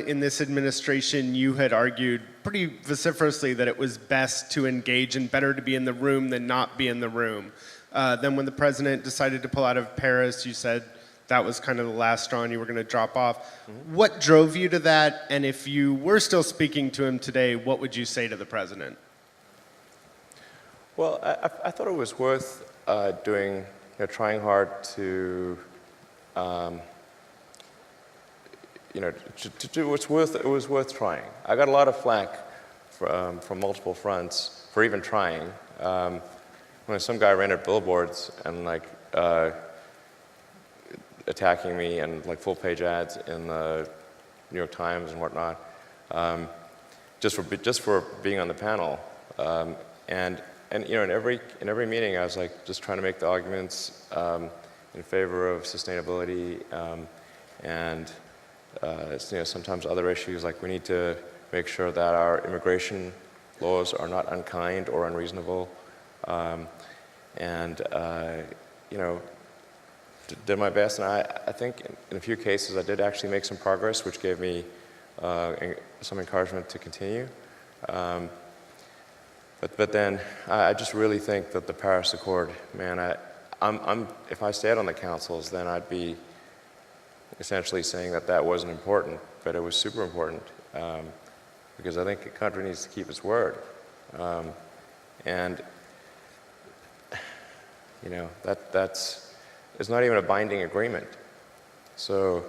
in this administration, you had argued pretty vociferously that it was best to engage and better to be in the room than not be in the room. Then when the president decided to pull out of Paris, you said that was kind of the last straw and you were going to drop off. Mm-hmm. What drove you to that? And if you were still speaking to him today, what would you say to the president? Well, I thought it was worth trying hard to, to do what's worth. It was worth trying. I got a lot of flack from multiple fronts for even trying. When some guy ran at billboards and attacking me and full-page ads in the New York Times and whatnot, just for being on the panel, and in every meeting I was just trying to make the arguments in favor of sustainability and sometimes other issues like we need to make sure that our immigration laws are not unkind or unreasonable, did my best, and I think in a few cases I did actually make some progress, which gave me some encouragement to continue. But then I just really think that the Paris Accord, man, if I stayed on the councils, then I'd be essentially saying that wasn't important, but it was super important because I think a country needs to keep its word, and it's not even a binding agreement. So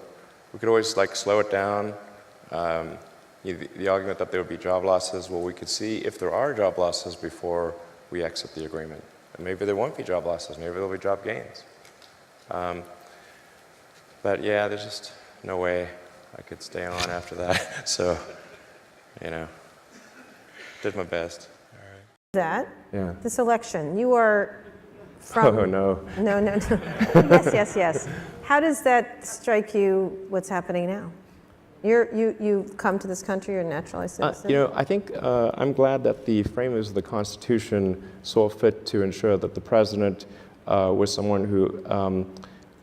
we could always slow it down. The argument that there would be job losses, well, we could see if there are job losses before we exit the agreement. And maybe there won't be job losses, maybe there'll be job gains. But yeah, there's just no way I could stay on after that. So, did my best. All right. This election, you are from... Oh, no. No. Yes. How does that strike you, what's happening now? You've come to this country, you're a naturalized citizen? I think I'm glad that the framers of the Constitution saw fit to ensure that the president was someone who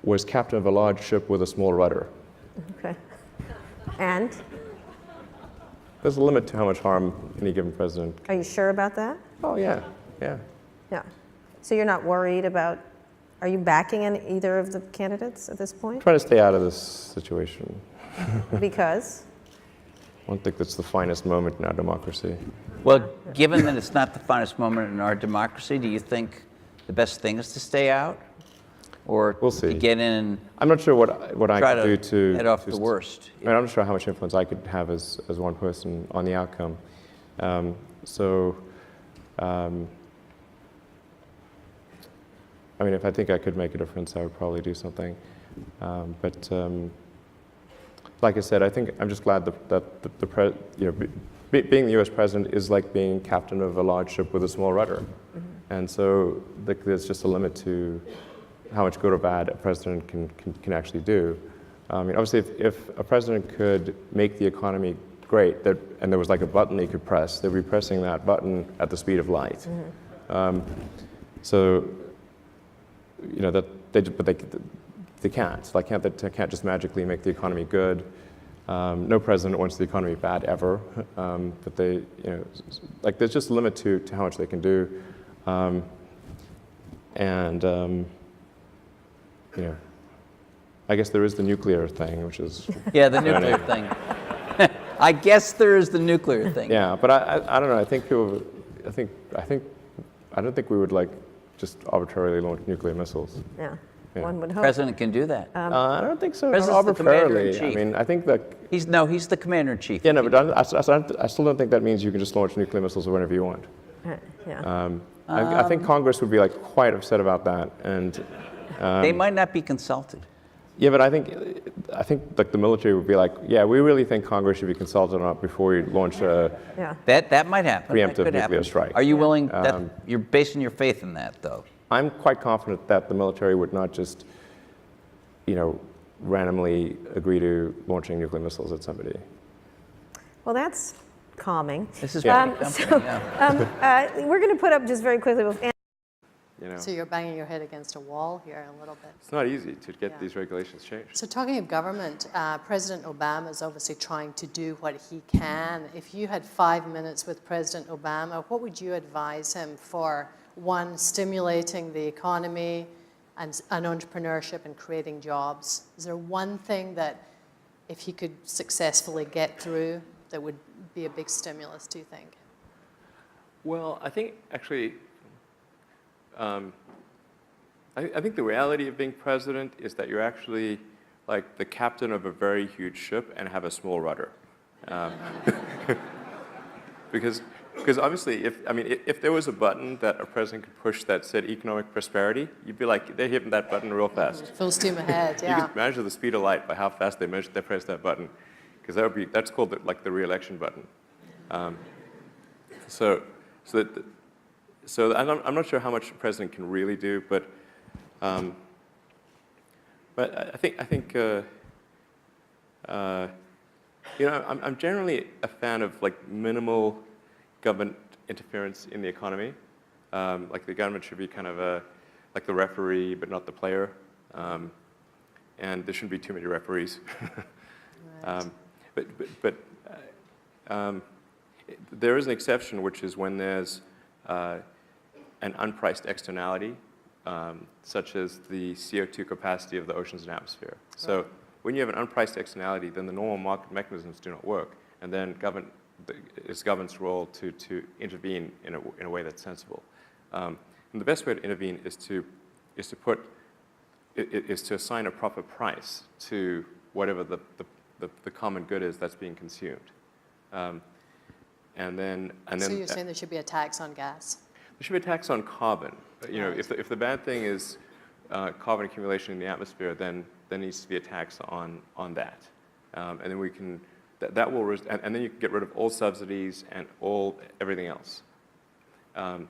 was captain of a large ship with a small rudder. Okay. And? There's a limit to how much harm any given president. Are you sure about that? Oh, yeah. Yeah. So you're not worried about, are you backing either of the candidates at this point? Trying to stay out of this situation. Because? I don't think that's the finest moment in our democracy. Well, given that it's not the finest moment in our democracy, do you think the best thing is to stay out? Or we'll see. To get in and I'm not sure what I could do to head off the worst. I'm not sure how much influence I could have as one person on the outcome. If I think I could make a difference, I would probably do something. Like I said, I think I'm just glad that being the U.S. president is like being captain of a large ship with a small rudder. Mm-hmm. And so there's just a limit to how much good or bad a president can actually do. Obviously, if a president could make the economy great, and there was a button they could press, they'd be pressing that button at the speed of light. Mm-hmm. They can't. They can't just magically make the economy good. No president wants the economy bad ever. But there's just a limit to how much they can do. I guess there is the nuclear thing, which is... Yeah, the nuclear thing. I guess there is the nuclear thing. Yeah, but I don't know. I don't think we would just arbitrarily launch nuclear missils. Yeah. One would hope. The president can do that. I don't think so. President's the commander-in-chief. I think that... He's the commander-in-chief. Yeah, no, but I still don't think that means you can just launch nuclear missiles whenever you want. Yeah. I think Congress would be quite upset about that, and... they might not be consulted. Yeah, but I think the military would be yeah, we really think Congress should be consulted on it before you launch a... Yeah. That might happen. Preemptive nuclear strike. Are you willing... you're basing your faith in that, though? I'm quite confident that the military would not just, randomly agree to launching nuclear missiles at somebody. Well, that's calming. This is we're going to put up just very quickly. You know, So you're banging your head against a wall here a little bit. it's not easy to get Yeah. these regulations changed. So talking of government, President Obama is obviously trying to do what he can. If you had 5 minutes with President Obama, what would you advise him for, one, stimulating the economy and entrepreneurship and creating jobs? Is there one thing that, if he could successfully get through, that would be a big stimulus, do you think? Well, I think actually, I think the reality of being president is that you're actually like the captain of a very huge ship and have a small rudder. Because obviously, if there was a button that a president could push that said economic prosperity, you'd be like, they're hitting that button real fast. Full steam ahead, You yeah. could measure the speed of light by how fast they press that button, because that's called like the re-election button. So I'm not sure how much a president can really do, but I think I'm generally a fan of like minimal government interference in the economy. Like the government should be kind of like the referee, but not the player. And there shouldn't be too many referees. Right. There is an exception, which is when there's an unpriced externality, such as the CO2 capacity of the oceans and atmosphere. So when you have an unpriced externality, then the normal market mechanisms do not work, and then it's government's role to intervene in a way that's sensible. And the best way to intervene is to assign a proper price to whatever the common good is that's being consumed. And then So you're saying there should be a tax on gas? there should be a tax on carbon. You know, Right. if the bad thing is carbon accumulation in the atmosphere, then there needs to be a tax on that. And then we can, that will, and then you can get rid of all subsidies and everything else. And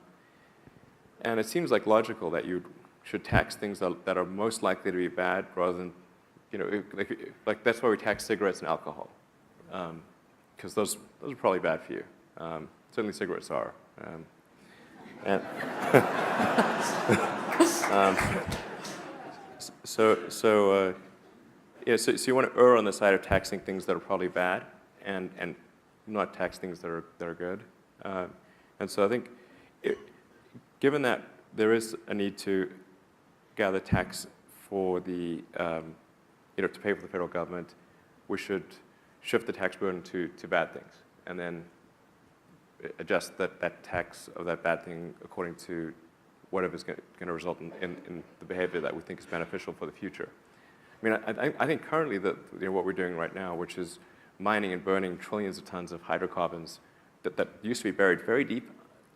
it seems like logical that you should tax things that are most likely to be bad rather than, you know, like that's why we tax cigarettes and alcohol. Because those are probably bad for you. Certainly cigarettes are. So you want to err on the side of taxing things that are probably bad and not tax things that are good. And so I think, given that there is a need to gather tax for to pay for the federal government, we should shift the tax burden to bad things, and then adjust that tax of that bad thing according to whatever is going to result in the behavior that we think is beneficial for the future. I mean, I think currently what we're doing right now, which is mining and burning trillions of tons of hydrocarbons that used to be buried very deep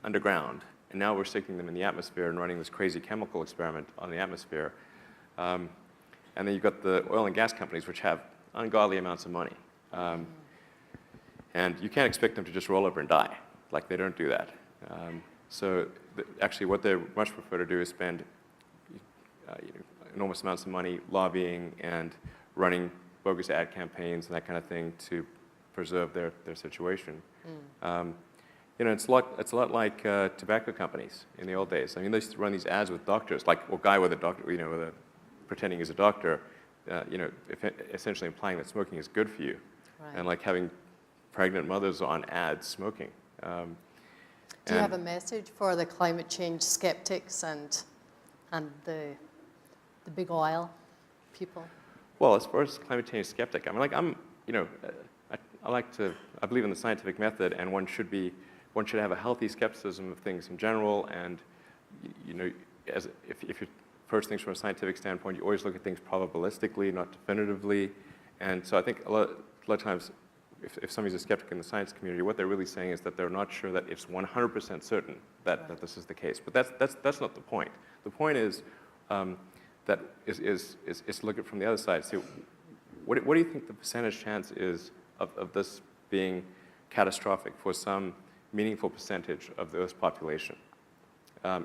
underground, and now we're sticking them in the atmosphere and running this crazy chemical experiment on the atmosphere. And then you've got the oil and gas companies, which have ungodly amounts of money. And you can't expect them to just roll over and die. Like, they don't do that. So actually what they much prefer to do is spend enormous amounts of money lobbying and running bogus ad campaigns and that kind of thing to preserve their situation. It's a lot like tobacco companies in the old days. I mean, they used to run these ads with doctors, like a guy with a doctor, pretending he's a doctor, essentially implying that smoking is good for you, Right. and like having pregnant mothers on ads smoking. Do you have a message for the climate change skeptics and the big oil people? Well, as far as climate change skeptic, I believe in the scientific method, and one should have a healthy skepticism of things in general. And if you approach things from a scientific standpoint, you always look at things probabilistically, not definitively. And so I think a lot of times, if somebody's a skeptic in the science community, what they're really saying is that they're not sure that it's 100% certain that this is the case. But that's not the point. The point is to look at it from the other side. See, what do you think the percentage chance is of this being catastrophic for some meaningful percentage of the Earth's population?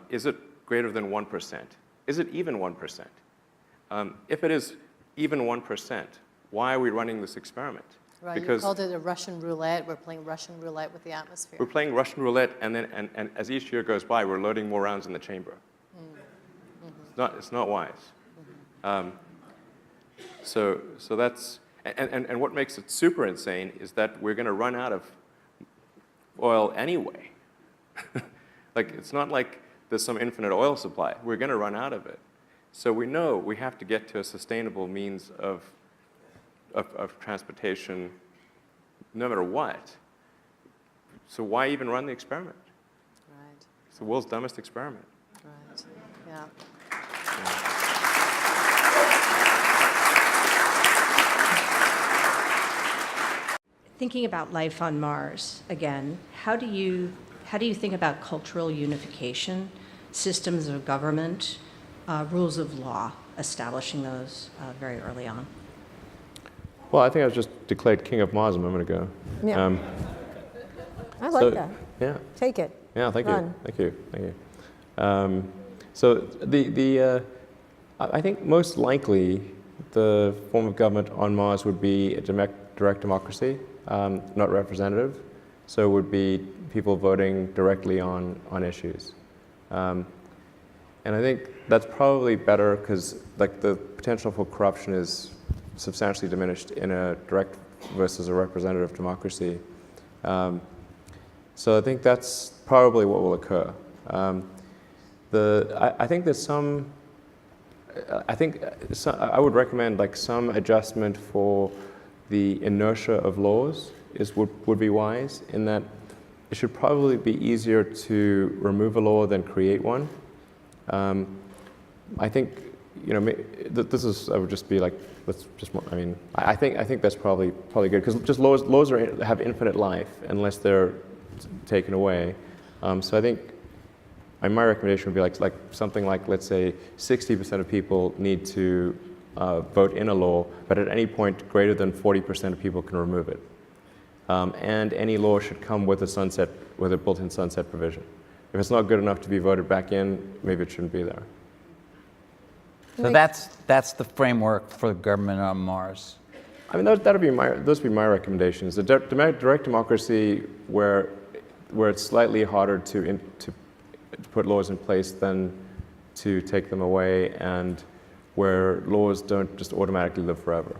Is it greater than 1%? Is it even 1%? If it is even 1%, why are we running this experiment? Right, Because you called it a Russian roulette. We're playing Russian roulette with the atmosphere. we're playing Russian roulette, and as each year goes by, we're loading more rounds in the chamber. It's not wise. So that's, and what makes it super insane is that we're going to run out of oil anyway. Like, it's not like there's some infinite oil supply. We're going to run out of it. So we know we have to get to a sustainable means of transportation no matter what. So why even run the experiment? Right, It's the world's dumbest experiment. right, yeah. Thinking about life on Mars again, how do you think about cultural unification, systems of government, rules of law, establishing those very early on? Well, I think I was just declared king of Mars a moment ago. Yeah. I like so- that. Yeah. Take it. Yeah, thank Run. you. Thank you. Thank you. So I think most likely the form of government on Mars would be a direct democracy, not representative. So it would be people voting directly on issues. And I think that's probably better because like the potential for corruption is substantially diminished in a direct versus a representative democracy. So I think that's probably what will occur. I think there's I would recommend like some adjustment for the inertia of laws would be wise in that it should probably be easier to remove a law than create one. I think, I would just be like, I think that's probably good because just laws have infinite life unless they're taken away. So I think my recommendation would be like something like, let's say 60% of people need to vote in a law, but at any point greater than 40% of people can remove it. And any law should come with a built-in sunset provision. If it's not good enough to be voted back in, maybe it shouldn't be there. So that's the framework for the government on Mars. I mean, those would be my recommendations. The direct democracy where it's slightly harder to put laws in place than to take them away, and where laws don't just automatically live forever.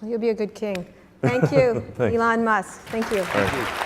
You'll be a good king. Thank you, Elon Musk. Thank you. All right.